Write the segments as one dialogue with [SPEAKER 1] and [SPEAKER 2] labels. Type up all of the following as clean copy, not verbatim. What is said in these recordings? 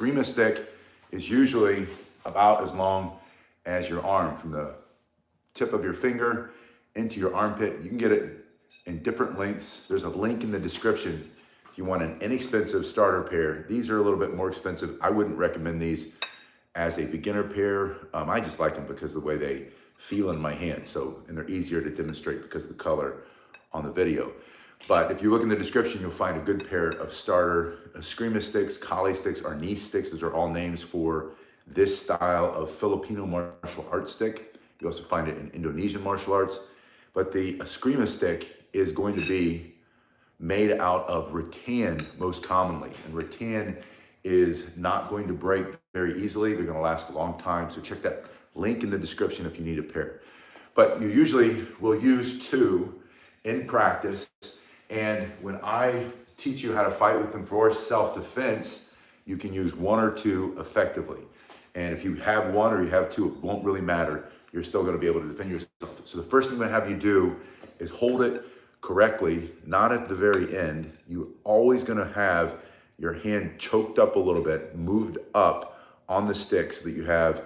[SPEAKER 1] Eskrima stick is usually about as long as your arm, from the tip of your finger into your armpit. You can get it in different lengths. There's a link in the description if you want an inexpensive starter pair. These are a little bit more expensive. I wouldn't recommend these as a beginner pair. I just like them because of the way they feel in my hand. And they're easier to demonstrate because of the color on the video. But if you look in the description, you'll find a good pair of starter Eskrima sticks, Kali sticks, or knee sticks. Those are all names for this style of Filipino martial arts stick. You also find it in Indonesian martial arts. But the Eskrima stick is going to be made out of rattan most commonly. And rattan is not going to break very easily. They're going to last a long time. So check that link in the description if you need a pair. But you usually will use two in practice. And when I teach you how to fight with them for self-defense, you can use one or two effectively. And if you have one or you have two, it won't really matter. You're still going to be able to defend yourself. So the first thing I'm going to have you do is hold it correctly, not at the very end. You're always going to have your hand choked up a little bit, moved up on the stick so that you have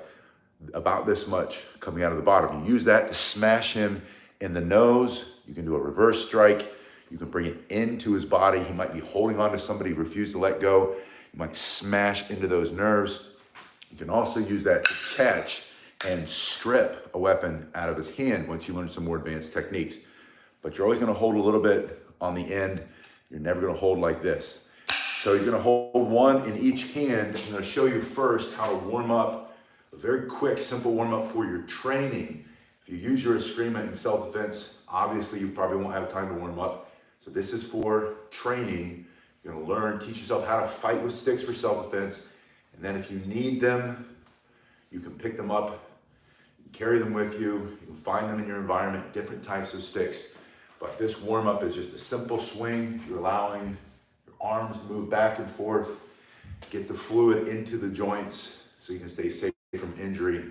[SPEAKER 1] about this much coming out of the bottom. You use that to smash him in the nose. You can do a reverse strike. You can bring it into his body. He might be holding on to somebody, refuse to let go. You might smash into those nerves. You can also use that to catch and strip a weapon out of his hand once you learn some more advanced techniques. But you're always going to hold a little bit on the end. You're never going to hold like this. So you're going to hold one in each hand. I'm going to show you first how to warm up, a very quick, simple warm up for your training. If you use your Eskrima in self-defense, obviously you probably won't have time to warm up. So this is for training. You're going to learn, teach yourself how to fight with sticks for self-defense. And then if you need them, you can pick them up, you can carry them with you. You can find them in your environment, different types of sticks. But this warm-up is just a simple swing. You're allowing your arms to move back and forth, get the fluid into the joints so you can stay safe from injury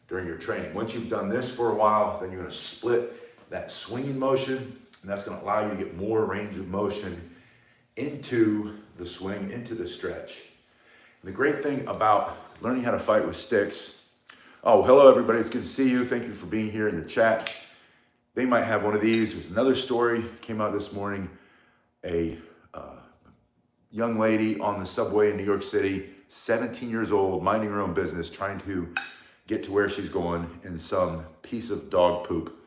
[SPEAKER 1] during your training. Once you've done this for a while, then you're going to split that swinging motion, and that's going to allow you to get more range of motion into the swing, into the stretch. And the great thing about learning how to fight with sticks, oh, hello everybody, it's good to see you. Thank you for being here in the chat. They might have one of these. There's another story came out this morning. A young lady on the subway in New York City, 17 years old, minding her own business, trying to get to where she's going, and some piece of dog poop,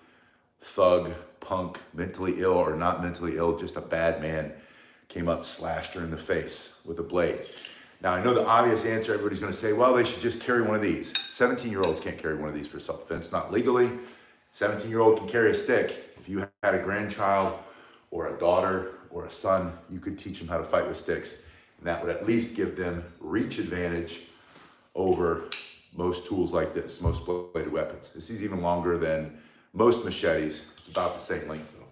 [SPEAKER 1] thug, punk, mentally ill or not mentally ill, just a bad man, came up, slashed her in the face with a blade. Now, I know the obvious answer, everybody's going to say, well, they should just carry one of these. 17-year-olds can't carry one of these for self-defense, not legally. 17-year-old can carry a stick. If you had a grandchild or a daughter or a son, you could teach them how to fight with sticks. And that would at least give them reach advantage over most tools like this, most bladed weapons. This is even longer than most machetes. It's about the same length though.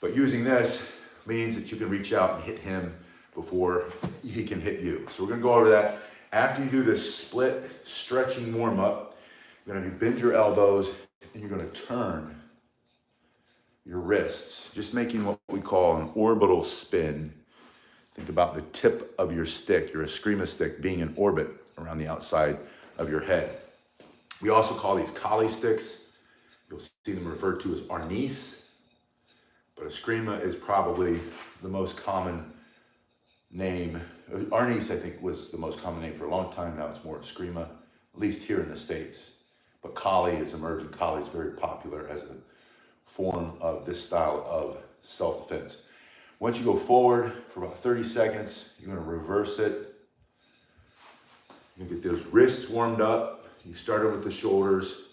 [SPEAKER 1] But using this means that you can reach out and hit him before he can hit you. So we're gonna go over that. After you do this split stretching warm up, you're gonna bend your elbows and you're gonna turn your wrists, just making what we call an orbital spin. Think about the tip of your stick, your Eskrima stick, being in orbit around the outside of your head. We also call these Kali sticks. You'll see them referred to as arnis, but Eskrima is probably the most common name. Arnis, I think, was the most common name for a long time. Now it's more Eskrima, at least here in the States. But Kali is emerging. Kali is very popular as a form of this style of self-defense. Once you go forward for about 30 seconds, you're going to reverse it. You get those wrists warmed up. You started with the shoulders.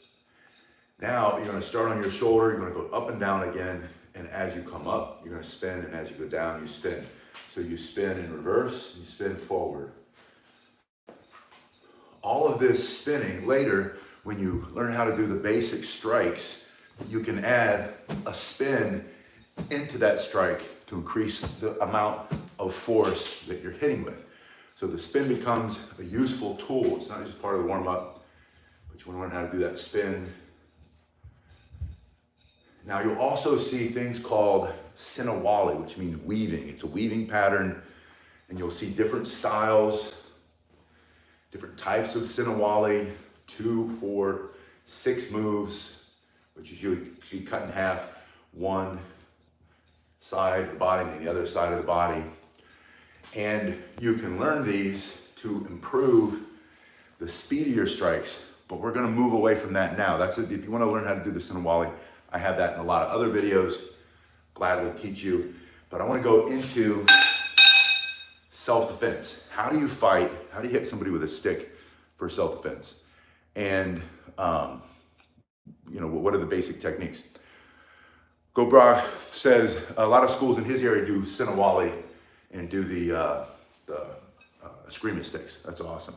[SPEAKER 1] Now you're going to start on your shoulder. You're going to go up and down again. And as you come up, you're going to spin. And as you go down, you spin. So you spin in reverse, you spin forward. All of this spinning later, when you learn how to do the basic strikes, you can add a spin into that strike to increase the amount of force that you're hitting with. So the spin becomes a useful tool. It's not just part of the warm-up, but you want to learn how to do that spin. Now you'll also see things called sinawali, which means weaving. It's a weaving pattern and you'll see different styles, different types of Sinawali, 2, 4, 6 moves, which is usually cut in half, one side of the body and the other side of the body. And you can learn these to improve the speed of your strikes, but we're gonna move away from that now. That's it. If you wanna learn how to do the Sinawali, I have that in a lot of other videos, gladly teach you. But I wanna go into self-defense. How do you fight? How do you hit somebody with a stick for self-defense? And what are the basic techniques? Gobra says a lot of schools in his area do Sinawali and do the screaming sticks. That's awesome.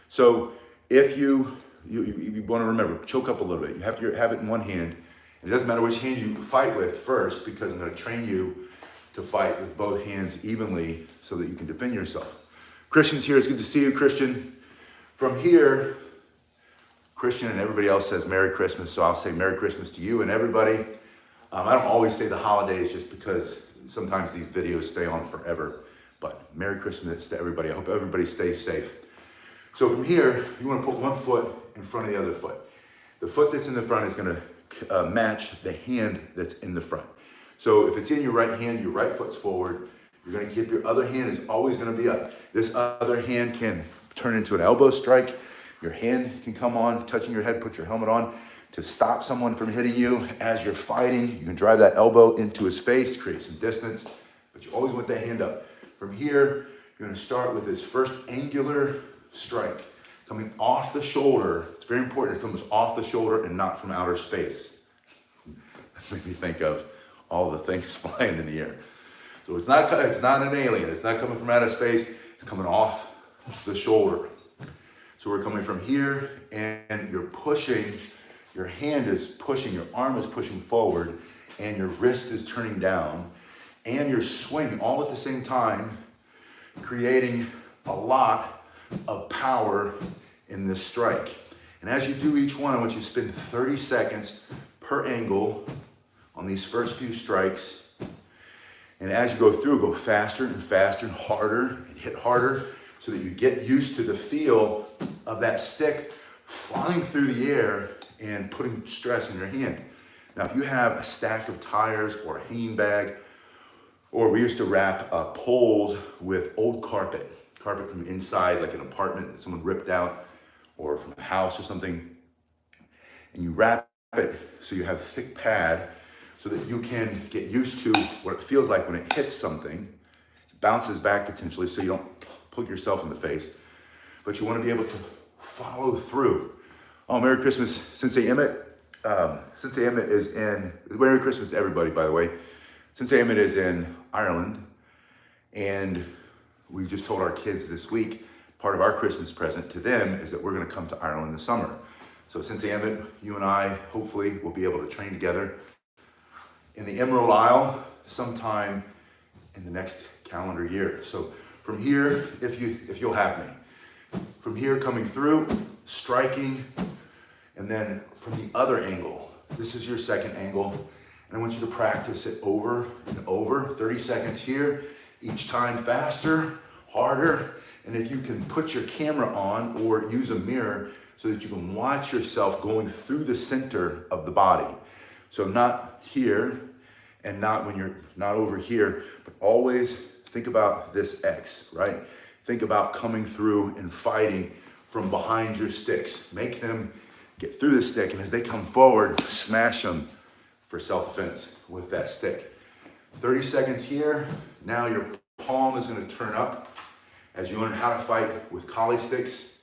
[SPEAKER 1] So if you want to remember, choke up a little bit. You have to have it in one hand. It doesn't matter which hand you fight with first, because I'm going to train you to fight with both hands evenly so that you can defend yourself. Christian's here. It's good to see you, Christian. From here, Christian and everybody else says Merry Christmas, so I'll say Merry Christmas to you and everybody. I don't always say the holidays just because sometimes these videos stay on forever, but Merry Christmas to everybody. I hope everybody stays safe. So from here, you want to put one foot in front of the other foot. The foot that's in the front is going to match the hand that's in the front. So if it's in your right hand, your right foot's forward. You're going to keep your other hand is always going to be up. This other hand can turn into an elbow strike. Your hand can come on, touching your head, put your helmet on to stop someone from hitting you as you're fighting. You can drive that elbow into his face, create some distance, but you always want that hand up. From here, you're going to start with this first angular strike coming off the shoulder. It's very important it comes off the shoulder and not from outer space. That made me think of all the things flying in the air. So it's not an alien. It's not coming from outer space. It's coming off the shoulder. So we're coming from here and you're pushing, your hand is pushing, your arm is pushing forward, and your wrist is turning down, and you're swinging all at the same time, creating a lot of power in this strike. And as you do each one, I want you to spend 30 seconds per angle on these first few strikes. And as you go through, go faster and faster and harder and hit harder so that you get used to the feel of that stick flying through the air and putting stress in your hand. Now, if you have a stack of tires or a hanging bag, or we used to wrap poles with old carpet from inside, like an apartment that someone ripped out, or from a house or something, and you wrap it so you have thick pad so that you can get used to what it feels like when it hits something, it bounces back potentially so you don't poke yourself in the face, but you want to be able to follow through. Oh, Merry Christmas, Sensei Emmett. Sensei Emmett is in, Merry Christmas to everybody, by the way. Sensei Emmett is in Ireland, and we just told our kids this week, part of our Christmas present to them is that we're gonna come to Ireland this summer. So Sensei Emmett, you and I hopefully will be able to train together in the Emerald Isle sometime in the next calendar year. So from here, if you'll have me, from here coming through, striking, and then from the other angle, this is your second angle, and I want you to practice it over and over, 30 seconds here, each time faster, harder, and if you can put your camera on or use a mirror so that you can watch yourself going through the center of the body. So not here, and not when you're not over here, but always think about this X, right? Think about coming through and fighting from behind your sticks. Make them get through the stick, and as they come forward, smash them for self-defense with that stick. 30 seconds here. Now your palm is going to turn up as you learn how to fight with collie sticks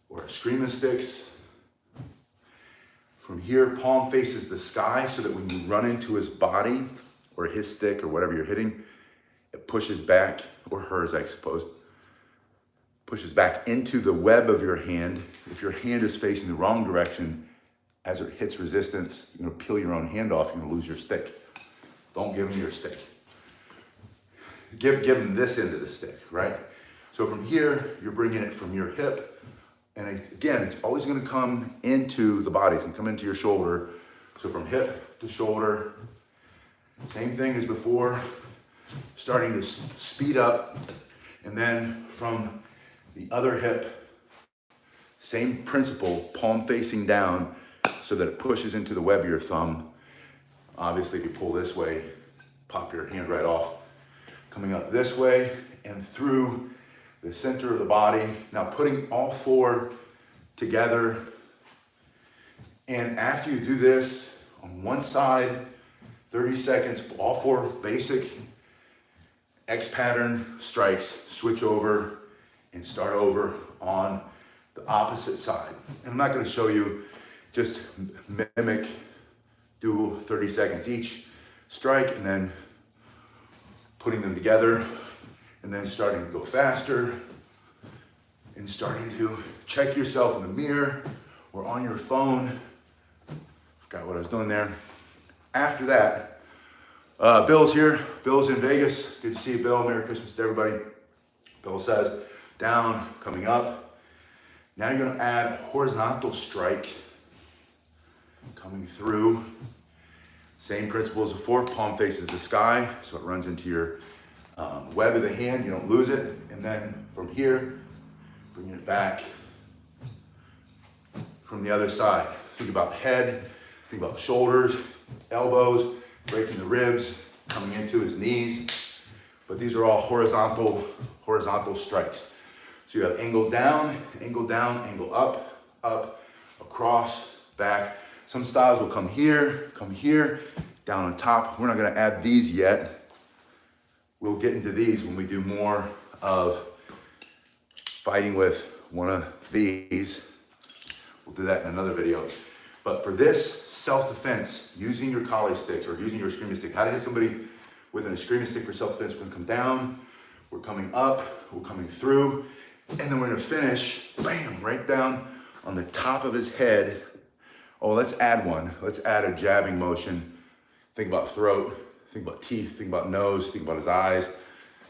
[SPEAKER 1] or screaming sticks. From here, palm faces the sky so that when you run into his body or his stick or whatever you're hitting, it pushes back, or hers, I suppose, pushes back into the web of your hand. If your hand is facing the wrong direction, as it hits resistance, you're gonna peel your own hand off, you're gonna lose your stick. Don't give him your stick. Give him this end of the stick, right? So from here, you're bringing it from your hip, and again, it's always gonna come into the body. It's gonna come into your shoulder. So from hip to shoulder, same thing as before. starting to speed up. And then from the other hip, same principle, palm facing down so that it pushes into the web of your thumb. Obviously, if you pull this way, pop your hand right off. Coming up this way and through the center of the body. Now putting all four together. And after you do this on one side, 30 seconds, all four basic X pattern strikes, switch over and start over on the opposite side. And I'm not going to show you, just mimic, do 30 seconds each strike and then putting them together and then starting to go faster and starting to check yourself in the mirror or on your phone. Forgot what I was doing there. After that, Bill's here. Bill's in Vegas. Good to see you, Bill. Merry Christmas to everybody. Bill says, down, coming up. Now you're gonna add a horizontal strike coming through. Same principle as before, palm faces the sky, so it runs into your web of the hand, you don't lose it. And then from here, bringing it back from the other side. Think about head, think about shoulders, elbows, breaking the ribs, coming into his knees. But these are all horizontal strikes. So you have angle down, angle up, up, across, back. Some styles will come here, down on top. We're not gonna add these yet. We'll get into these when we do more of fighting with one of these. We'll do that in another video. But for this self-defense, using your collie sticks or using your eskrima stick, how to hit somebody with an eskrima stick for self-defense, we're gonna come down, we're coming up, we're coming through, and then we're gonna finish, bam, right down on the top of his head. Oh, let's add one. Let's add a jabbing motion. Think about throat, think about teeth, think about nose, think about his eyes,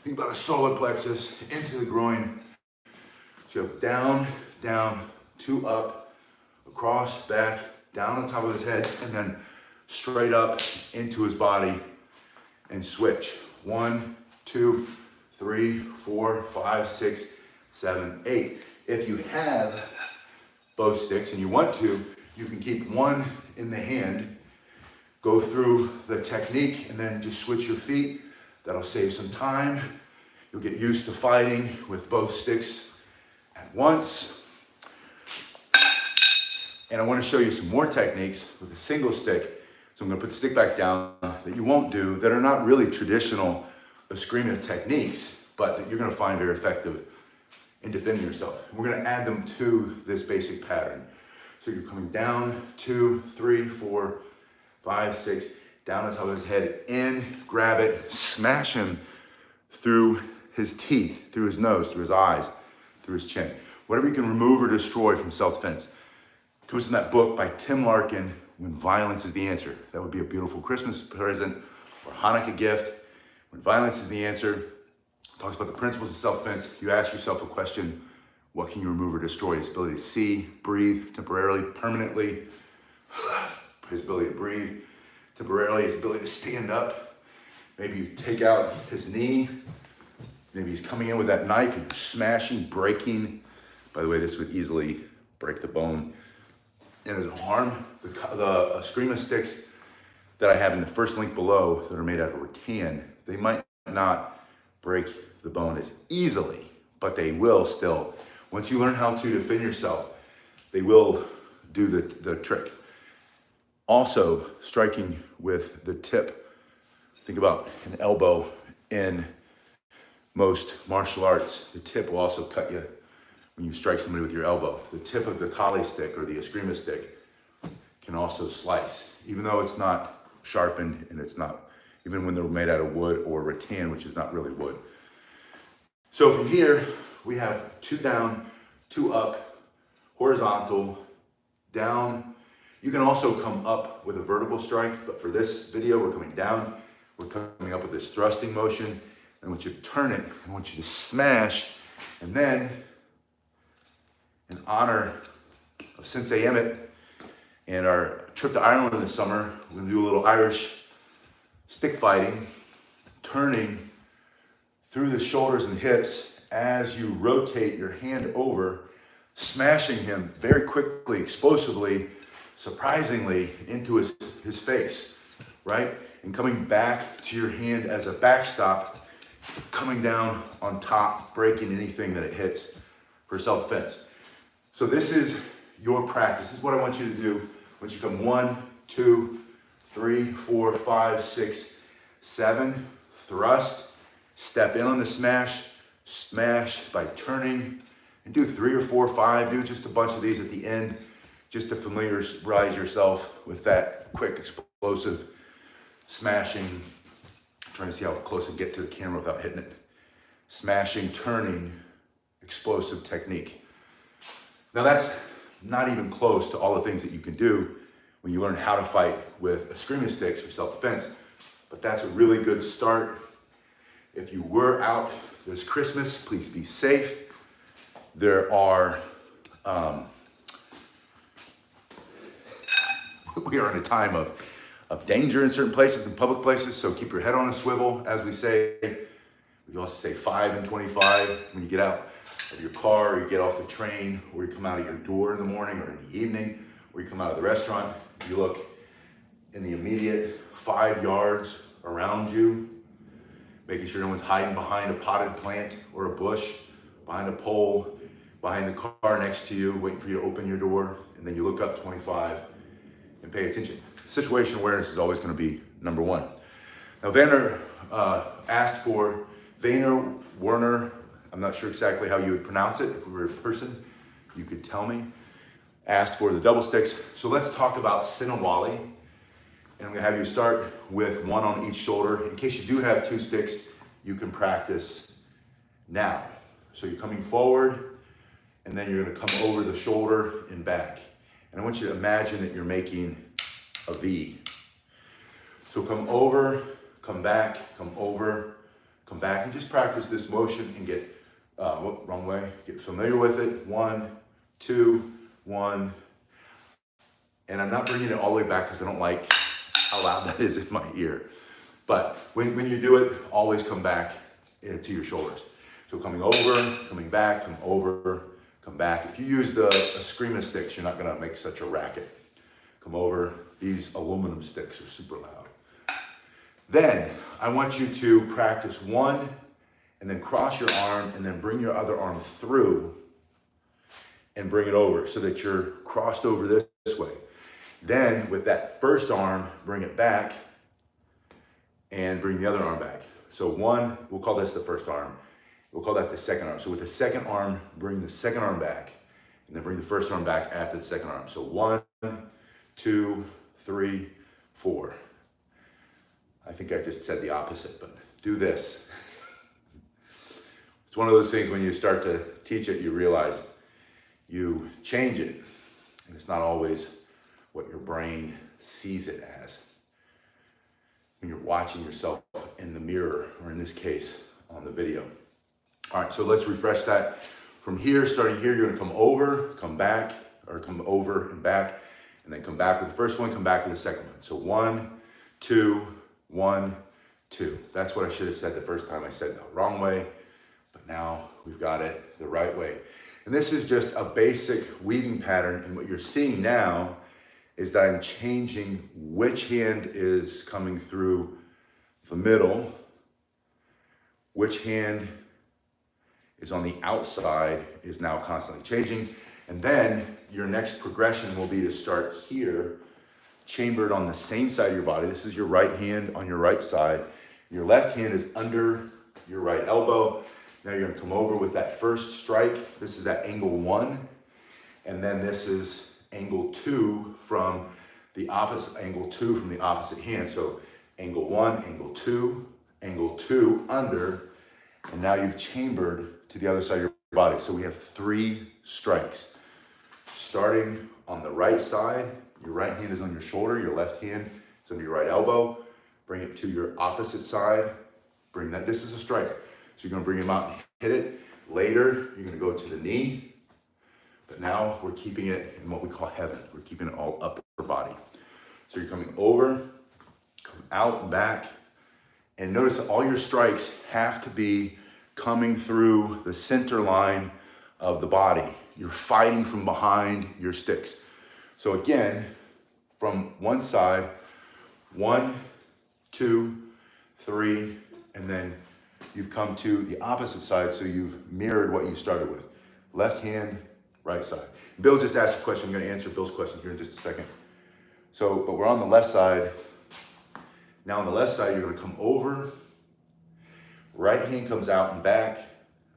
[SPEAKER 1] think about his solar plexus, into the groin. So you have down, down, two up, across, back, down on top of his head, and then straight up into his body and switch. 1, 2, 3, 4, 5, 6, 7, 8. If you have both sticks and you want to, you can keep one in the hand, go through the technique, and then just switch your feet. That'll save some time. You'll get used to fighting with both sticks at once. And I want to show you some more techniques with a single stick. So I'm going to put the stick back down that you won't do, that are not really traditional eskrima techniques, but that you're going to find very effective in defending yourself. We're going to add them to this basic pattern. So you're coming down, 2, 3, 4, 5, 6, down on top of his head, in, grab it, smash him through his teeth, through his nose, through his eyes, through his chin. Whatever you can remove or destroy from self-defense. It comes from that book by Tim Larkin, When Violence is the Answer. That would be a beautiful Christmas present or Hanukkah gift. When violence is the answer, talks about the principles of self-defense. You ask yourself a question, what can you remove or destroy? His ability to see, breathe temporarily, permanently. His ability to breathe temporarily, his ability to stand up. Maybe you take out his knee. Maybe he's coming in with that knife and smashing, breaking. By the way, this would easily break the bone in his arm. The eskrima sticks that I have in the first link below that are made out of rattan, they might not break the bone as easily, but they will still. Once you learn how to defend yourself, they will do the trick. Also, striking with the tip. Think about an elbow in most martial arts. The tip will also cut you when you strike somebody with your elbow. The tip of the collie stick or the eskrima stick can also slice, even though it's not sharpened and it's not, even when they're made out of wood or rattan, which is not really wood. So from here, we have 2 down, 2 up, horizontal, down. You can also come up with a vertical strike, but for this video, we're coming down. We're coming up with this thrusting motion. I want you to turn it. I want you to smash. And then, in honor of Sensei Emmett and our trip to Ireland in the summer, we're gonna do a little Irish stick fighting, turning through the shoulders and hips as you rotate your hand over, smashing him very quickly, explosively, surprisingly into his face, right? And coming back to your hand as a backstop, coming down on top, breaking anything that it hits for self-defense. So this is your practice. This is what I want you to do. Once you come 1, 2, 3, 4, 5, 6, 7, thrust, step in on the smash, smash by turning, and do 3 or 4 or 5. Do just a bunch of these at the end, just to familiarize yourself with that quick, explosive smashing. I'm trying to see how close I can get to the camera without hitting it. Smashing, turning, explosive technique. Now that's not even close to all the things that you can do when you learn how to fight with eskrima sticks for self-defense. But that's a really good start. If you were out this Christmas, please be safe. There are, we are in a time of danger in certain places, in public places, so keep your head on a swivel, as we say. We also say 5 and 25 when you get out of your car, or you get off the train, or you come out of your door in the morning or in the evening, or you come out of the restaurant. You look in the immediate 5 yards around you, making sure no one's hiding behind a potted plant or a bush, behind a pole, behind the car next to you, waiting for you to open your door, and then you look up 25 and pay attention. Situational awareness is always going to be number 1. Now, Werner, I'm not sure exactly how you would pronounce it. If we were a person, you could tell me. Asked for the double sticks. So let's talk about Sinawali. And I'm gonna have you start with 1 on each shoulder. In case you do have 2 sticks, you can practice now. So you're coming forward, and then you're gonna come over the shoulder and back. And I want you to imagine that you're making a V. So come over, come back, come over, come back, and just practice this motion and get, wrong way, get familiar with it. 1, 2, 1. And I'm not bringing it all the way back because I don't like how loud that is in my ear. But when you do it, always come back to your shoulders. So coming over, coming back, come over, come back. If you use the eskrima sticks, you're not gonna make such a racket. Come over. These aluminum sticks are super loud. Then I want you to practice 1 and then cross your arm and then bring your other arm through and bring it over so that you're crossed over this way. Then with that first arm, bring it back and bring the other arm back. So 1, we'll call this the first arm. We'll call that the second arm. So with the second arm, bring the second arm back and then bring the first arm back after the second arm. So 1, 2, 3, 4. I think I just said the opposite, but do this. It's one of those things when you start to teach it, you realize you change it, and it's not always what your brain sees it as when you're watching yourself in the mirror, or in this case, on the video. All right, so let's refresh that. From here, starting here, you're gonna come over, come back, or come over and back, and then come back with the first one, come back with the second one. So 1, 2, 1, 2. That's what I should have said the first time. I said the wrong way, but now we've got it the right way. And this is just a basic weaving pattern, and what you're seeing now is that I'm changing which hand is coming through the middle, which hand is on the outside is now constantly changing. And then your next progression will be to start here, chambered on the same side of your body. This is your right hand on your right side. Your left hand is under your right elbow. Now you're gonna come over with that first strike. This is at angle 1. And then this is angle 2 from the opposite, angle 2 from the opposite hand. So angle 1, angle 2 under, and now you've chambered to the other side of your body. So we have 3 strikes. Starting on the right side, your right hand is on your shoulder, your left hand is under your right elbow. Bring it to your opposite side. Bring that, this is a strike. So you're gonna bring him out and hit it. Later, you're gonna go to the knee. But now we're keeping it in what we call heaven. We're keeping it all upper body. So you're coming over, come out and back. And notice that all your strikes have to be coming through the center line of the body. You're fighting from behind your sticks. So again, from one side, 1, 2, 3, and then you've come to the opposite side, so you've mirrored what you started with. Left hand, right side. Bill just asked a question. I'm going to answer Bill's question here in just a second. So, but we're on the left side. Now on the left side, you're going to come over. Right hand comes out and back.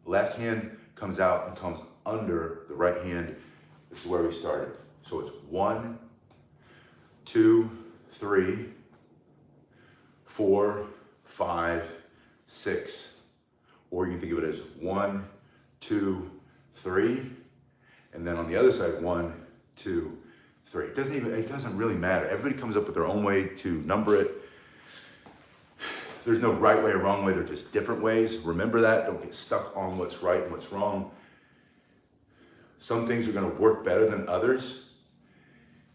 [SPEAKER 1] Left hand comes out and comes under the right hand. This is where we started. So it's 1, 2, 3, 4, 5, 6. Or you can think of it as 1, 2, 3. And then on the other side, 1, 2, 3. It doesn't really matter. Everybody comes up with their own way to number it. There's no right way or wrong way. They're just different ways. Remember that. Don't get stuck on what's right and what's wrong. Some things are going to work better than others.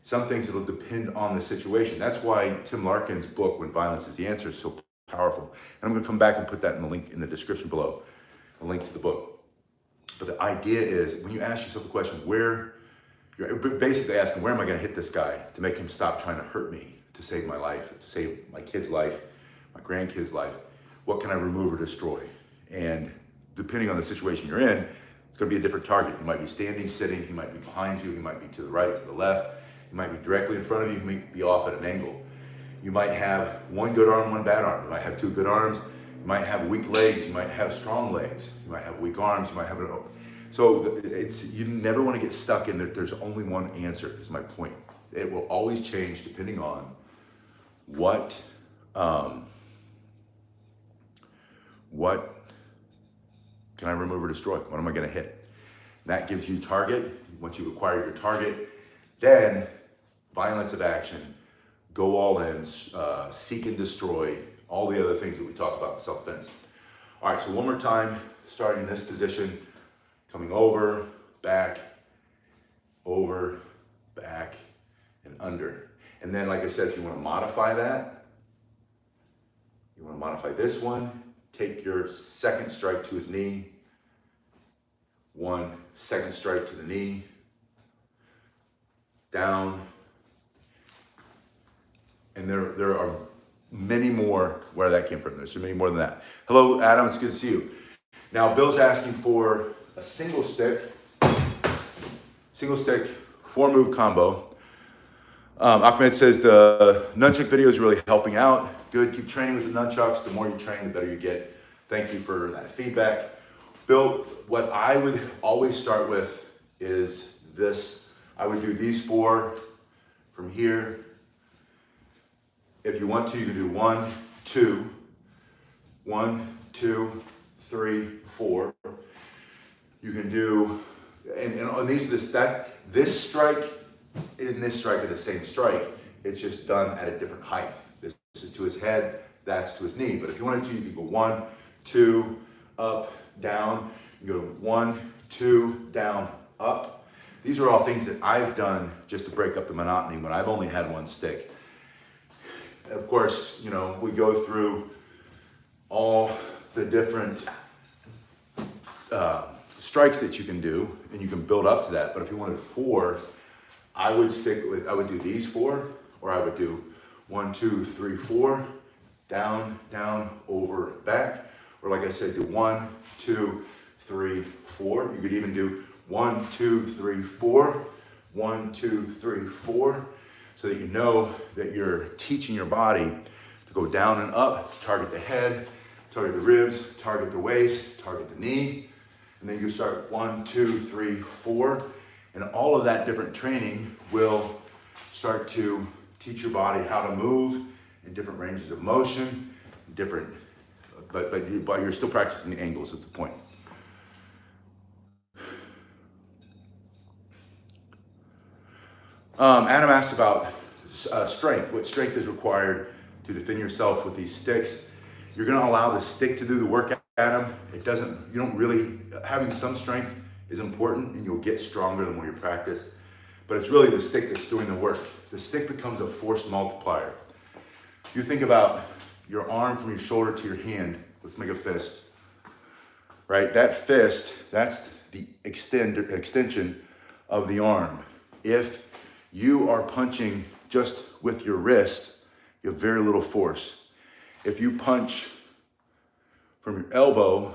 [SPEAKER 1] Some things it'll depend on the situation. That's why Tim Larkin's book, When Violence is the Answer, is so powerful. And I'm going to come back and put that in the link in the description below, a link to the book. But the idea is, when you ask yourself the question, you're basically asking, where am I going to hit this guy to make him stop trying to hurt me, to save my life, to save my kid's life, my grandkid's life? What can I remove or destroy? And depending on the situation you're in, it's going to be a different target. You might be standing, sitting, he might be behind you, he might be to the right, to the left, he might be directly in front of you, he might be off at an angle. You might have one good arm, one bad arm. You might have two good arms, you might have weak legs, you might have strong legs, you might have weak arms, you might have so you never want to get stuck in that there's only one answer, is my point. It will always change depending on what can I remove or destroy? What am I going to hit? That gives you target. Once you've acquired your target, then violence of action, go all in, seek and destroy, all the other things that we talk about in self-defense. All right, so one more time, starting in this position, coming over, back, and under. And then, like I said, if you want to modify that, you want to modify this one, take your second strike to his knee, 1 second strike to the knee, down, and there are many more where that came from. There's so many more than that. Hello, Adam, it's good to see you. Now, Bill's asking for a single stick, 4-move combo. Ahmed says the nunchuck video is really helping out. Good, keep training with the nunchucks. The more you train, the better you get. Thank you for that feedback. Bill, what I would always start with is this. I would do these 4 from here. If you want to, you can do 1, 2, 1, 2, 3, 4. You can do, and on these, this strike and this strike are the same strike. It's just done at a different height. This is to his head, that's to his knee. But if you wanted to, you could go 1, 2, up, down. You go 1, 2, down, up. These are all things that I've done just to break up the monotony when I've only had one stick. Of course, we go through all the different strikes that you can do, and you can build up to that. But if you wanted 4, I would do these 4, or I would do 1, 2, 3, 4, down, down, over, back. Or like I said, do 1, 2, 3, 4. You could even do 1, 2, 3, 4, 1, 2, 3, 4, so that you know that you're teaching your body to go down and up, target the head, target the ribs, target the waist, target the knee. And then you start 1, 2, 3, 4. And all of that different training will start to teach your body how to move in different ranges of motion, but you're still practicing the angles at the point. Adam asked about strength. What strength is required to defend yourself with these sticks? You're going to allow the stick to do the work, Adam. Having some strength is important, and you'll get stronger the more you practice. But it's really the stick that's doing the work. The stick becomes a force multiplier. You think about your arm from your shoulder to your hand. Let's make a fist. right? That fist, that's the extension of the arm. If you are punching just with your wrist, you have very little force. If you punch from your elbow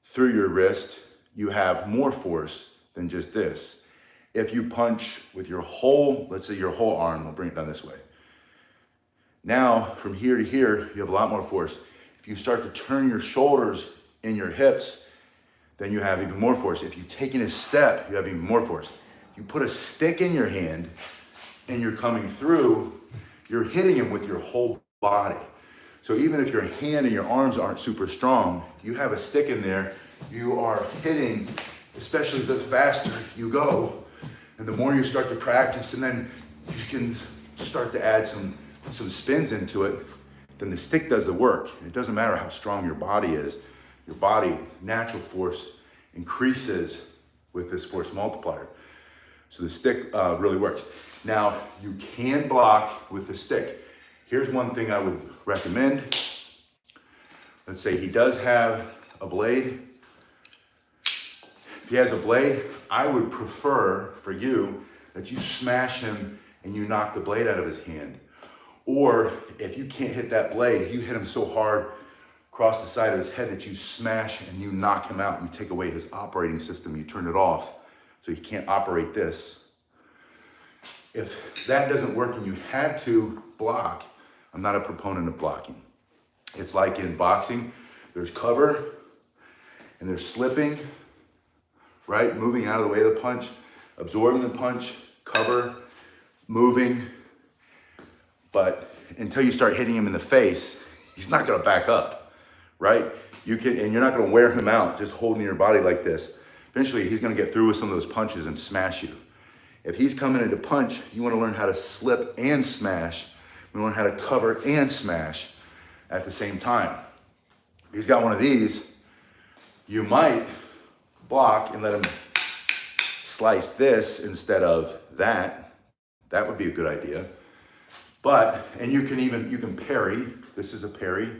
[SPEAKER 1] through your wrist, you have more force than just this. If you punch with your whole, let's say your whole arm, I'll bring it down this way. Now, from here to here, you have a lot more force. If you start to turn your shoulders and your hips, then you have even more force. If you're taking a step, you have even more force. If you put a stick in your hand and you're coming through, you're hitting him with your whole body. So even if your hand and your arms aren't super strong, you have a stick in there, you are hitting, especially the faster you go, and the more you start to practice, and then you can start to add some spins into it, then the stick does the work. It doesn't matter how strong your body is. Your body, natural force, increases with this force multiplier. So the stick really works. Now, you can block with the stick. Here's one thing I would recommend. Let's say he does have a blade. If he has a blade, I would prefer for you that you smash him and you knock the blade out of his hand. Or if you can't hit that blade, you hit him so hard across the side of his head that you smash and you knock him out. You take away his operating system, you turn it off so he can't operate this. If that doesn't work and you had to block, I'm not a proponent of blocking. It's like in boxing, there's cover and there's slipping, right? Moving out of the way of the punch, absorbing the punch, cover, moving. But until you start hitting him in the face, he's not gonna back up, right? And you're not gonna wear him out just holding your body like this. Eventually, he's gonna get through with some of those punches and smash you. If he's coming in to punch, you wanna learn how to slip and smash. You learn how to cover and smash at the same time. If he's got one of these, you might block and let him slice this instead of that. That would be a good idea. And you can parry. This is a parry.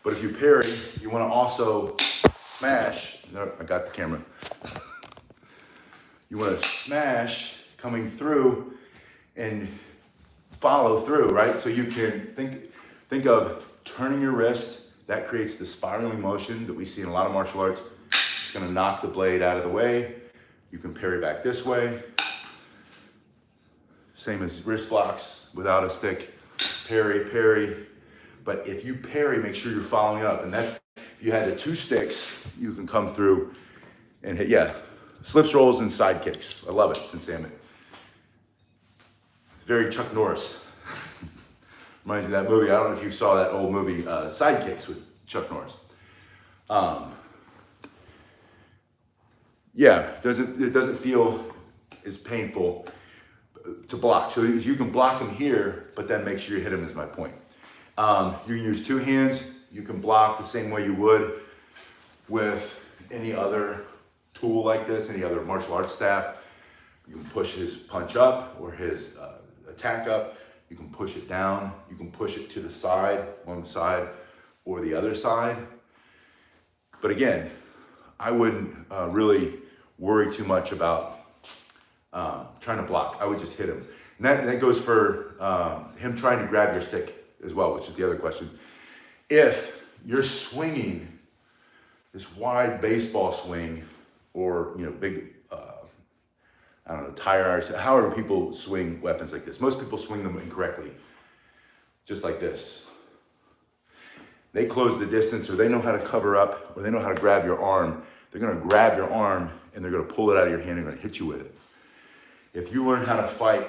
[SPEAKER 1] But if you parry, you want to also smash. No, I got the camera. You want to smash coming through and follow through, right? So you can think of turning your wrist. That creates the spiraling motion that we see in a lot of martial arts. It's going to knock the blade out of the way. You can parry back this way. Same as wrist blocks without a stick. Parry, parry. But if you parry, make sure you're following up. And that's, if you had the two sticks, you can come through and hit, slips, rolls, and side kicks. I love it, since Amit. Very Chuck Norris. Reminds me of that movie. I don't know if you saw that old movie, Sidekicks with Chuck Norris. It doesn't feel as painful to block. So you can block him here, but then make sure you hit him is my point. You can use two hands. You can block the same way you would with any other tool like this, any other martial arts staff. You can push his punch up or his attack up. You can push it down. You can push it to the side, one side or the other side. But again, I wouldn't really worry too much about trying to block. I would just hit him. And that goes for him trying to grab your stick as well, which is the other question. If you're swinging this wide baseball swing or, big, tire irons, however people swing weapons like this. Most people swing them incorrectly, just like this. They close the distance, or they know how to cover up, or they know how to grab your arm. They're gonna grab your arm and they're gonna pull it out of your hand and gonna hit you with it. If you learn how to fight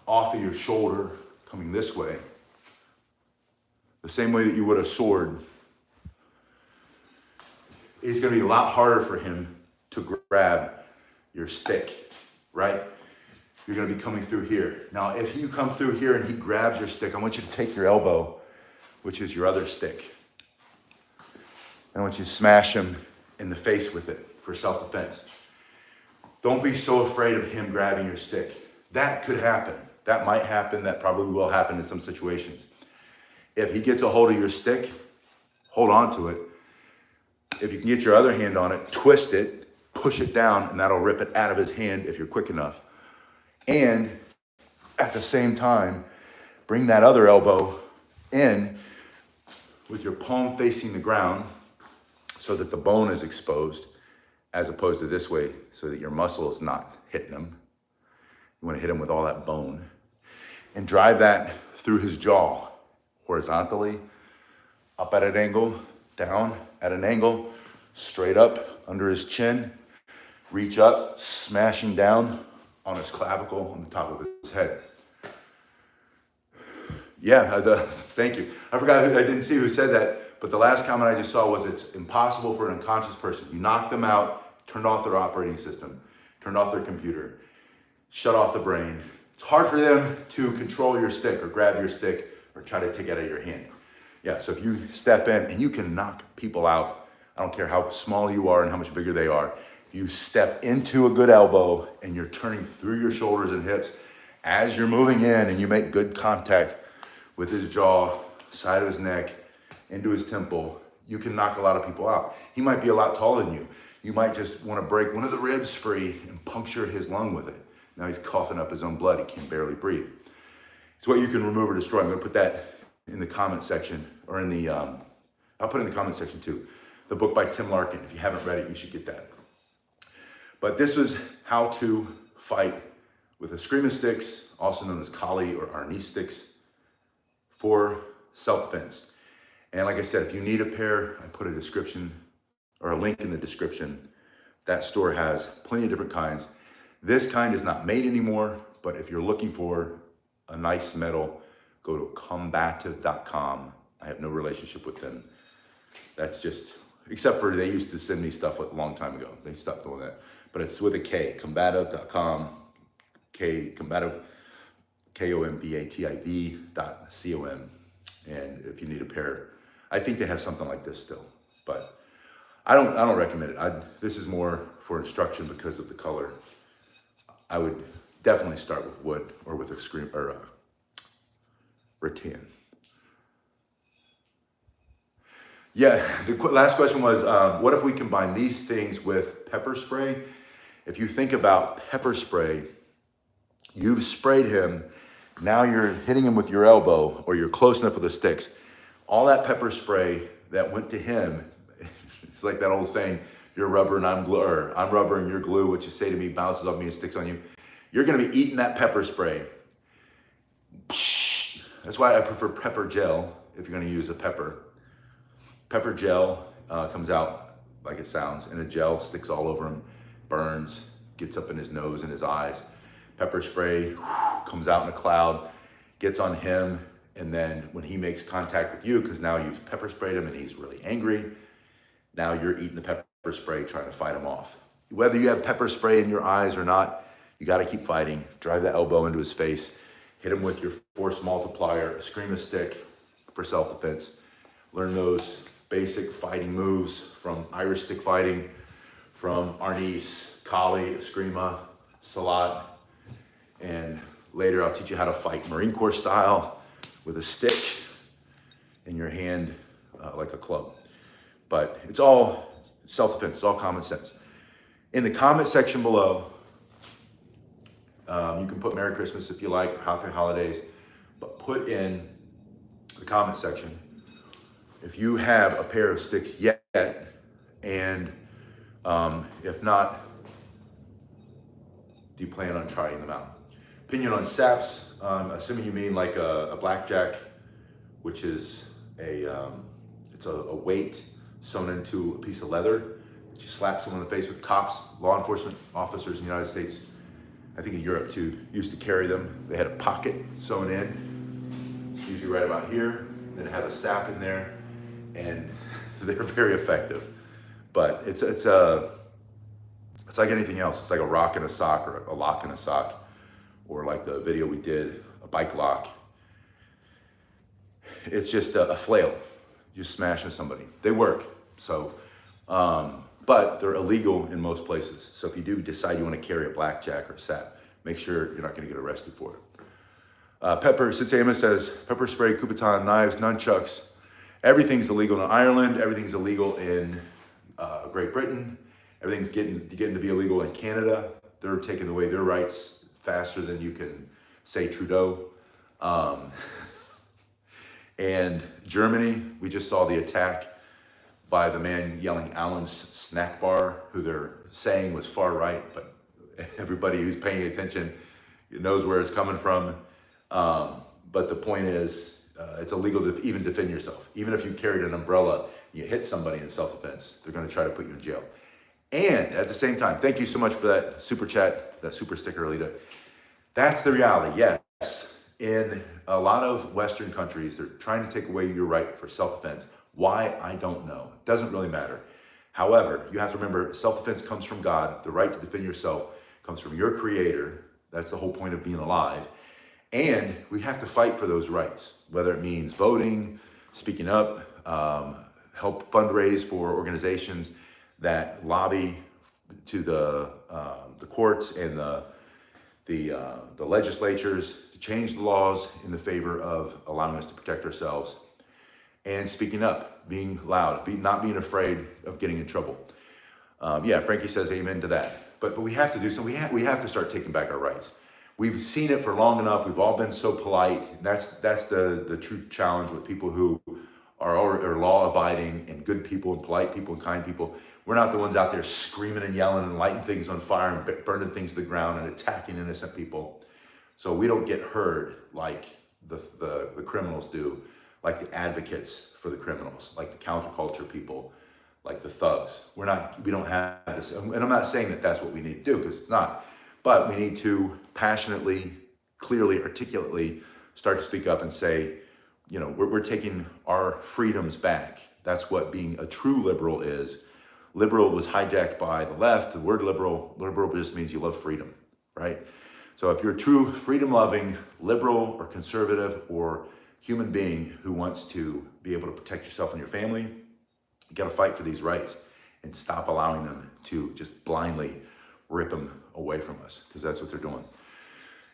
[SPEAKER 1] off of your shoulder, coming this way, the same way that you would a sword, it's gonna be a lot harder for him to grab your stick. Right? You're gonna be coming through here. Now, if you come through here and he grabs your stick, I want you to take your elbow, which is your other stick. And I want you to smash him in the face with it for self-defense. Don't be so afraid of him grabbing your stick. That could happen. That might happen. That probably will happen in some situations. If he gets a hold of your stick hold on to it. If you can get your other hand on it, twist it, push it down, and that'll rip it out of his hand if you're quick enough. And at the same time, bring that other elbow in with your palm facing the ground so that the bone is exposed, as opposed to this way so that your muscle is not hitting him. You want to hit him with all that bone. And drive that through his jaw, horizontally, up at an angle, down at an angle, straight up under his chin, reach up, smashing down on his clavicle on the top of his head. Yeah, thank you. I didn't see who said that, but the last comment I just saw was it's impossible for an unconscious person. You knock them out, turned off their operating system, turned off their computer, shut off the brain. It's hard for them to control your stick or grab your stick or try to take it out of your hand. Yeah, so if you step in and you can knock people out, I don't care how small you are and how much bigger they are. If you step into a good elbow and you're turning through your shoulders and hips as you're moving in and you make good contact with his jaw, side of his neck, into his temple, you can knock a lot of people out. He might be a lot taller than you. You might just want to break one of the ribs free and puncture his lung with it. Now he's coughing up his own blood. He can barely breathe. It's what you can remove or destroy. I'm going to put that in the comment section, or in the, I'll put it in the comment section too. The book by Tim Larkin. If you haven't read it, you should get that. But this was how to fight with eskrima sticks, also known as kali or arnis sticks, for self-defense. And like I said, if you need a pair, I put a description or a link in the description. That store has plenty of different kinds. This kind is not made anymore, but if you're looking for a nice metal, go to combative.com. I have no relationship with them. That's just, except for they used to send me stuff a long time ago. They stopped doing that. But it's with a K, combative.com, combative, combativ.com. And if you need a pair, I think they have something like this still, but I don't recommend it. This is more for instruction because of the color. I would definitely start with wood or with a screen or rattan. Yeah, the last question was, what if we combine these things with pepper spray? If you think about pepper spray, you've sprayed him, now you're hitting him with your elbow or you're close enough with the sticks. All that pepper spray that went to him, it's like that old saying, you're rubber and I'm glue, or I'm rubber and you're glue, what you say to me bounces off me and sticks on you. You're gonna be eating that pepper spray. That's why I prefer pepper gel if you're gonna use a pepper. Pepper gel comes out like it sounds, and a gel sticks all over him, burns, gets up in his nose and his eyes. Pepper spray comes out in a cloud, gets on him, and then when he makes contact with you, because now you've pepper sprayed him and he's really angry, now you're eating the pepper spray trying to fight him off. Whether you have pepper spray in your eyes or not, you got to keep fighting. Drive the elbow into his face, hit him with your force multiplier, a eskrima stick for self-defense. Learn those basic fighting moves from Irish stick fighting, from arnis, kali, eskrima, salat, and later I'll teach you how to fight Marine Corps style with a stick in your hand like a club. But it's all self-defense, it's all common sense. In the comment section below, you can put Merry Christmas if you like, or Happy Holidays, but put in the comment section if you have a pair of sticks yet, and if not, do you plan on trying them out? Opinion on saps, assuming you mean like a blackjack, which is it's a weight sewn into a piece of leather that you slap someone in the face with. Cops, law enforcement officers in the United States, I think in Europe too, used to carry them. They had a pocket sewn in, usually right about here, then it had a sap in there, and they're very effective. But it's like anything else. It's like a rock in a sock or a lock in a sock, or like the video we did, a bike lock. It's just a flail. You're smashing somebody. They work. So, but they're illegal in most places. So if you do decide you want to carry a blackjack or a sap, make sure you're not going to get arrested for it. Pepper, Sensei Amos says, pepper spray, Kubotan, knives, nunchucks, Everything's illegal in Ireland. Everything's illegal in Great Britain. Everything's getting to be illegal in Canada. They're taking away their rights faster than you can say Trudeau. And Germany, we just saw the attack by the man yelling Allen's snack bar, who they're saying was far right, but everybody who's paying attention knows where it's coming from. But the point is, it's illegal to even defend yourself. Even if you carried an umbrella, you hit somebody in self-defense, they're going to try to put you in jail. And at the same time, thank you so much for that super chat, that super sticker, Alita. That's the reality, yes. In a lot of Western countries, they're trying to take away your right for self-defense. Why? I don't know. It doesn't really matter. However, you have to remember, self-defense comes from God. The right to defend yourself comes from your Creator. That's the whole point of being alive. And we have to fight for those rights, whether it means voting, speaking up, help fundraise for organizations that lobby to the courts and the legislatures to change the laws in the favor of allowing us to protect ourselves, and speaking up, being loud, not being afraid of getting in trouble. Yeah, Frankie says amen to that. But we have to do something. We have to start taking back our rights. We've seen it for long enough. We've all been so polite. That's the true challenge with people who are law-abiding and good people and polite people and kind people. We're not the ones out there screaming and yelling and lighting things on fire and burning things to the ground and attacking innocent people. So we don't get heard like the criminals do, like the advocates for the criminals, like the counterculture people, like the thugs. We don't have this. And I'm not saying that that's what we need to do, because it's not. But we need to passionately, clearly, articulately start to speak up and say, you know, we're taking our freedoms back. That's what being a true liberal is. Liberal was hijacked by the left. The word liberal just means you love freedom, right? So if you're a true freedom-loving liberal or conservative or human being who wants to be able to protect yourself and your family, you got to fight for these rights and stop allowing them to just blindly rip them away from us, because that's what they're doing.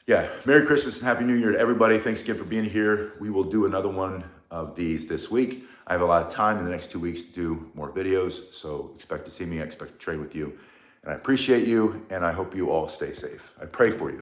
[SPEAKER 1] Yeah, Merry Christmas and Happy New Year to everybody. Thanks again for being here. We will do another one of these this week. I have a lot of time in the next 2 weeks to do more videos, so expect to see me. I expect to trade with you. And I appreciate you, and I hope you all stay safe. I pray for you.